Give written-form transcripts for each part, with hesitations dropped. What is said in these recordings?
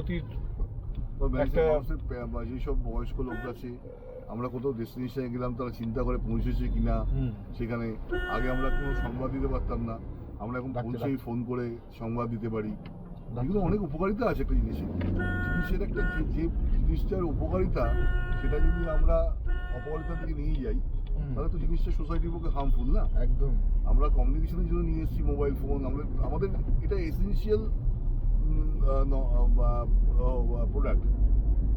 অবনতির একটা যেসব বয়স্ক লোক আছে, আমরা কোথাও ডেস্টিনেশনে গেলাম তারা চিন্তা করে পৌঁছেছে কিনা সেখানে। আগে আমরা কোনো সংবাদ দিতে পারতাম না, আমরা এখন পৌঁছেই ফোন করে সংবাদ দিতে পারি। এগুলো অনেক উপকারিতা আছে একটা জিনিসের একটা যে জিনিসটার উপকারিতা, সেটা যদি আমরা অপকারিতার দিকে নিয়ে যাই তাহলে তো জিনিসটা সোসাইটির পক্ষে হার্মফুল না। একদম। আমরা কমিউনিকেশনের জন্য নিয়ে এসেছি মোবাইল ফোন, আমাদের এটা এসেনশিয়াল প্রোডাক্ট,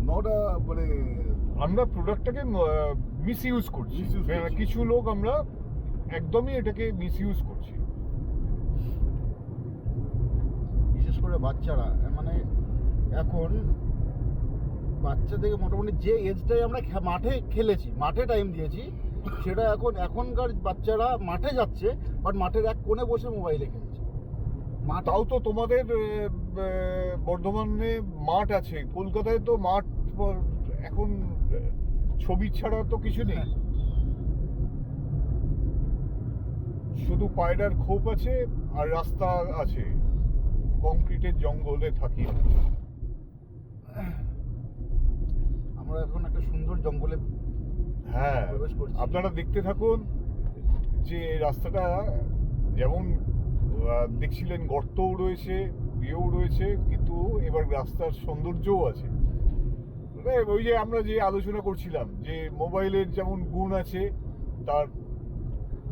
নট মানে আমরা প্রোডাক্টটাকে মিস ইউজ করছি। কিছু লোক আমরা একদমই এটাকে মিস ইউজ করছি, বিশেষ করে বাচ্চারা। মানে এখন বাচ্চাদেরকে মোটামুটি যে এজটাই আমরা মাঠে খেলেছি, মাঠে টাইম দিয়েছি, সেটা এখনকার বাচ্চারা মাঠে যাচ্ছে, বাট মাঠের এক কোণে বসে মোবাইলে খেলছে। তাও তো তোমাদের বর্ধমানে মাঠ আছে, কলকাতায় তো মাঠ এখন ছবি ছাড়া তো কিছু নেই, শুধু পায়রার খোপ আছে আর রাস্তা আছে, কংক্রিটের জঙ্গলে থাকি। আমরা এখন একটা সুন্দর জঙ্গলে প্রবেশ করছি। আপনারা দেখতে থাকুন যে রাস্তাটা যেমন দেখছিলেন গর্তও রয়েছে, ইয়েও রয়েছে, কিন্তু এবার রাস্তার সৌন্দর্যও আছে। ওই যে আমরা যে আলোচনা করছিলাম যে মোবাইলের যেমন গুণ আছে, তার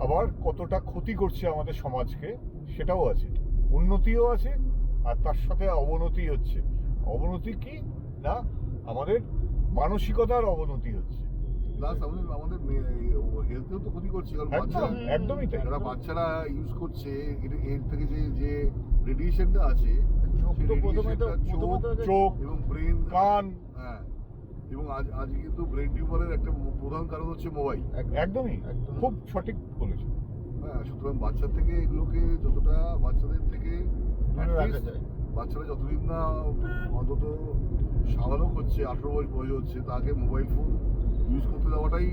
আবার কতটা ক্ষতি করছে আমাদের সমাজকে সেটাও আছে, উন্নতিও আছে আর তার সাথে অবনতি হচ্ছে। অবনতি কি না, আমাদের মানসিকতার অবনতি হচ্ছে, প্লাস আমাদের হেলথেও তো ক্ষতি করছে। কারণ একদমই তাই, যারা বাচ্চারা ইউজ করছে এর থেকে যে রেডিয়েশনটা আছে, চোখ এবং ব্রেন, কান, হ্যাঁ, এবং আজ কিন্তু ব্রেন টিউমারের একটা প্রধান কারণ হচ্ছে মোবাইল। একদমই খুব সঠিক বলেছো। হ্যাঁ, সুতরাং বাচ্চা থেকে এগুলোকে যতটা বাচ্চাদের থেকে বাচ্চারা যতদিন না অন্তত স্বাভাবিক হচ্ছে, 18 বয়স হচ্ছে, তাকে মোবাইল ফোন ইউজ করতে দেওয়াটাই।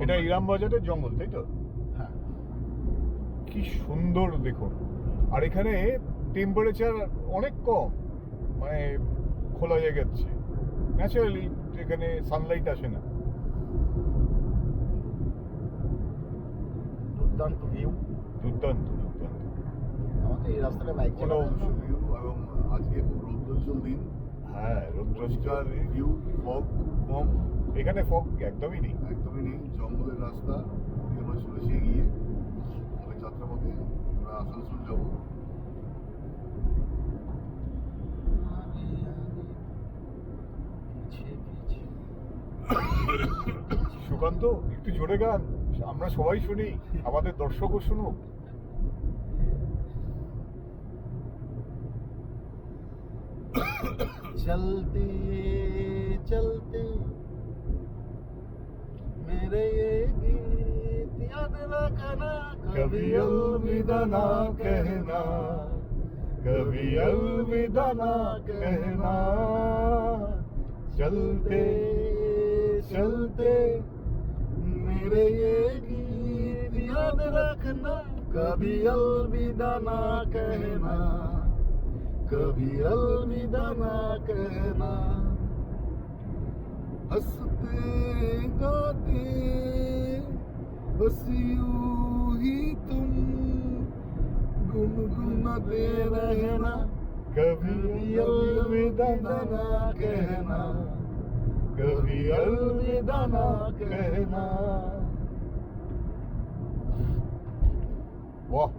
এটা ইরাম বাজারের জঙ্গল, তাই তো? হ্যাঁ, কি সুন্দর দেখুন। আর এখানে টেম্পারেচার অনেক কম, মানে খোলা জায়গাচ্ছে, ন্যাচারালি এখানে সানলাইট আসে না। দুর্দান্ত ভিউ, দুর্দান্ত দুর্দান্ত। আমাকে এই রাস্তাটা বাইক চালানো ভিউ, এবং আজকে খুব রৌদ্রোজ্জ্বল দিন। হ্যাঁ, পরিষ্কার ভিউ, ফগ খুব কম, এখানে ফগ একদমই নেই। একদমই নেই। জঙ্গলের রাস্তা আমরা চলেছি এগিয়ে আমাদের যাত্রাপথে। আমরা আসানসোল যাব। সুকান্ত, একটু জোরে গান, আমরা সবাই শুনি, আমাদের দর্শকও শুনুক। चलते चलते मेरे ये गीत याद रखना, कभी अलविदा ना कहना, कभी अलविदा ना कहना, चलते चलते मेरे ये गीत याद रखना, कभी अलविदा ना कहना, कभी अलविदा ना कहना। हंसते गाते बस यूं ही तुम गुनगुनाते रहना, कभी अलविदा ना कहना, कभी अलविदा ना कहना। वाह,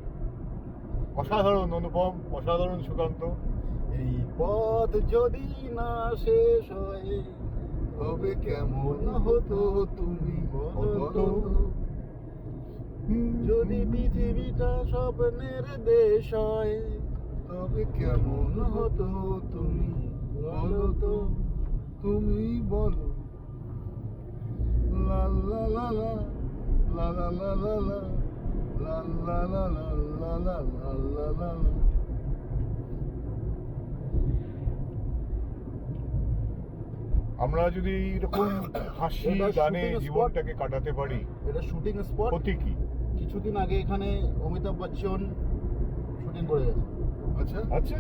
অসাধারণ অনুপম, অসাধারণ সুকান্ত। এই পথ যদি না শেষ হয় তবে কেমন হতো তুমি বলো, যদি পৃথিবীটা স্বপ্নের দেশ হয় তবে কেমন হতো তুমি বলো তো, তুমি বলো। লা লা লা লা লা লা লা লা লা লা লা লা লা লা লা লা। আমরা যদি এরকম হাসি গানে জীবনটাকে কাটাতে পারি, এটা শুটিং স্পট। ক্ষতি কি? কিছুদিন আগে এখানে অমিতাভ বচ্চন শুটিং করে গেছে। আচ্ছা আচ্ছা,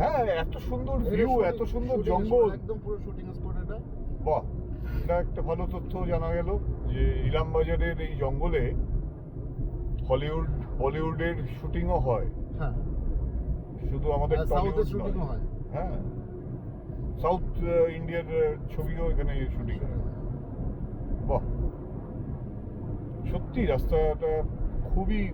হ্যাঁ, এত সুন্দর এটা ভিউ, shooting- এত সুন্দর shooting জঙ্গল। spot, একদম পুরো শুটিং স্পট এটা। বাহ, এটা একটা ভালো তথ্য জানা গেল যে ইলামবাজারের এই জঙ্গলে বলিউডের শুটিংও হয়, হ্যাঁ, শুধু আমাদের আর সাউথের টলিউড শুটিংও নয়। হয়। হ্যাঁ, সাউথ ইন্ডিয়ার ছবিও এখানে শুটিং হয়। বাহ, সত্যি রাস্তাটা খুবই